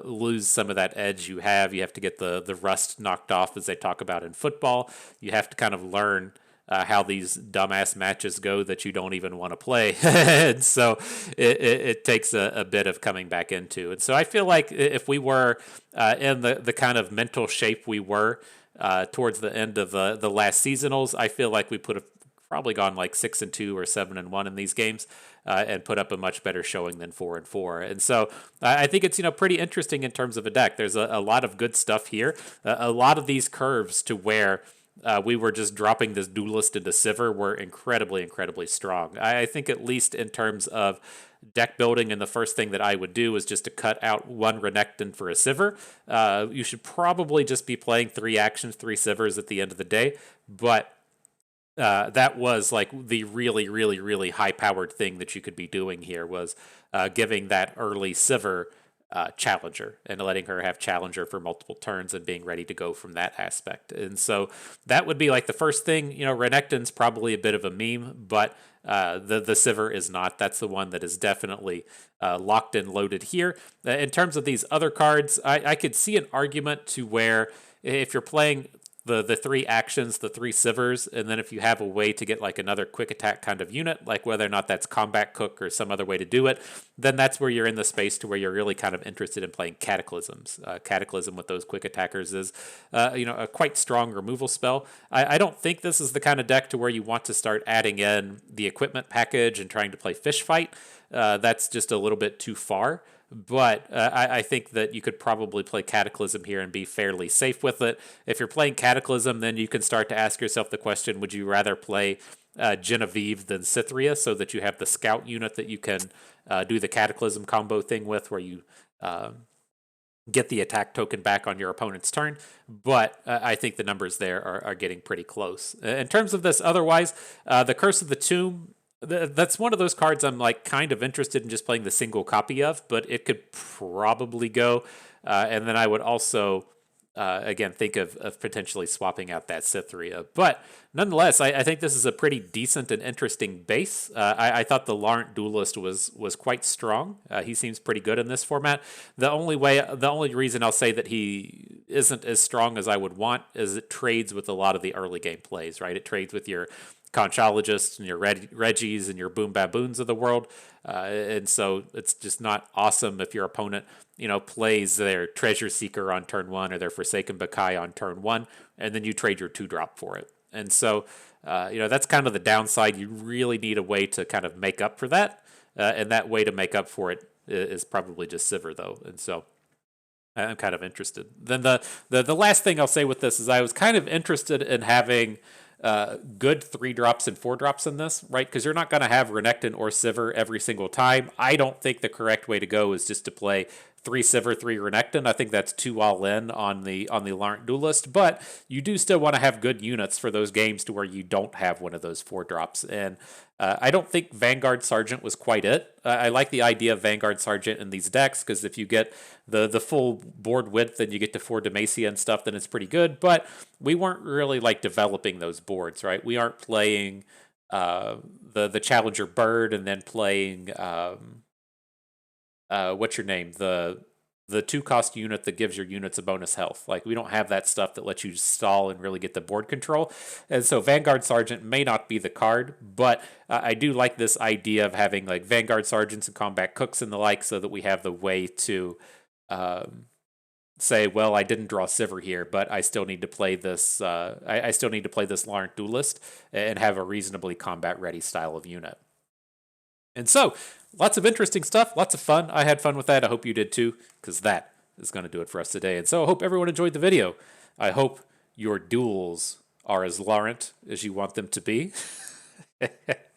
lose some of that edge you have. You have to get the rust knocked off, as they talk about in football. You have to kind of learn how these dumbass matches go that you don't even want to play. And so it takes a bit of coming back into. And so I feel like if we were in the kind of mental shape we were towards the end of the last seasonals, I feel like we would have probably gone like 6-2 or 7-1 in these games and put up a much better showing than 4-4. And so I think it's pretty interesting in terms of a deck. There's a lot of good stuff here. A lot of these curves to where we were just dropping this duelist into Sivir were incredibly, incredibly strong. I think at least in terms of deck building, and the first thing that I would do is just to cut out one Renekton for a Sivir. You should probably just be playing 3 actions, 3 Sivers at the end of the day, but that was like the really, really, really high-powered thing that you could be doing here was giving that early Sivir Challenger and letting her have Challenger for multiple turns and being ready to go from that aspect. And so that would be like the first thing. Renekton's probably a bit of a meme, but the Sivir is not. That's the one that is definitely locked and loaded here. In terms of these other cards, I could see an argument to where if you're playing the 3 actions, the 3 Sivers, and then if you have a way to get like another quick attack kind of unit, like whether or not that's Combat Cook or some other way to do it, then that's where you're in the space to where you're really kind of interested in playing Cataclysms. Cataclysm with those quick attackers is, a quite strong removal spell. I don't think this is the kind of deck to where you want to start adding in the equipment package and trying to play Fish Fight. That's just a little bit too far. But I think that you could probably play Cataclysm here and be fairly safe with it. If you're playing Cataclysm, then you can start to ask yourself the question, would you rather play Genevieve than Cytherea so that you have the scout unit that you can do the Cataclysm combo thing with where you get the attack token back on your opponent's turn? But I think the numbers there are getting pretty close. In terms of this otherwise, the Curse of the Tomb, that's one of those cards I'm like kind of interested in just playing the single copy of, but it could probably go. And then I would also, again, think of potentially swapping out that Cytherea. But nonetheless, I think this is a pretty decent and interesting base. I thought the Laurent Duelist was quite strong. He seems pretty good in this format. The only reason I'll say that he isn't as strong as I would want is it trades with a lot of the early game plays, right? It trades with your Conchologists and your Reggies and your Boom Baboons of the world. And so it's just not awesome if your opponent, plays their Treasure Seeker on turn 1 or their Forsaken Bakai on turn 1, and then you trade your 2-drop for it. And so, that's kind of the downside. You really need a way to kind of make up for that. And that way to make up for it is probably just Sivir, though. And so I'm kind of interested. Then the last thing I'll say with this is I was kind of interested in having good 3-drops and 4-drops in this, right? Because you're not going to have Renekton or Sivir every single time. I don't think the correct way to go is just to play 3 Sivir, 3 Renekton. I think that's too all in on the Laurent Duelist, but you do still want to have good units for those games to where you don't have one of those 4-drops. And I don't think Vanguard Sergeant was quite it. I like the idea of Vanguard Sergeant in these decks because if you get the full board width and you get to 4 Demacia and stuff, then it's pretty good. But we weren't really like developing those boards, right? We aren't playing the Challenger Bird and then playing what's your name? The 2-cost unit that gives your units a bonus health. Like, we don't have that stuff that lets you stall and really get the board control. And so Vanguard Sergeant may not be the card, but I do like this idea of having like Vanguard Sergeants and Combat Cooks and the like so that we have the way to say, well, I didn't draw Sivir here, but I still need to play this. I still need to play this Laurent Duelist and have a reasonably combat-ready style of unit. And so, lots of interesting stuff, lots of fun. I had fun with that. I hope you did too, because that is going to do it for us today. And so I hope everyone enjoyed the video. I hope your duels are as Laurent as you want them to be.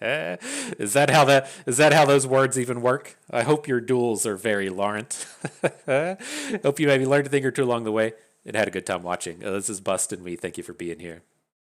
Is that how those words even work? I hope your duels are very Laurent. Hope you maybe learned a thing or two along the way and had a good time watching. This is Bust and me. Thank you for being here.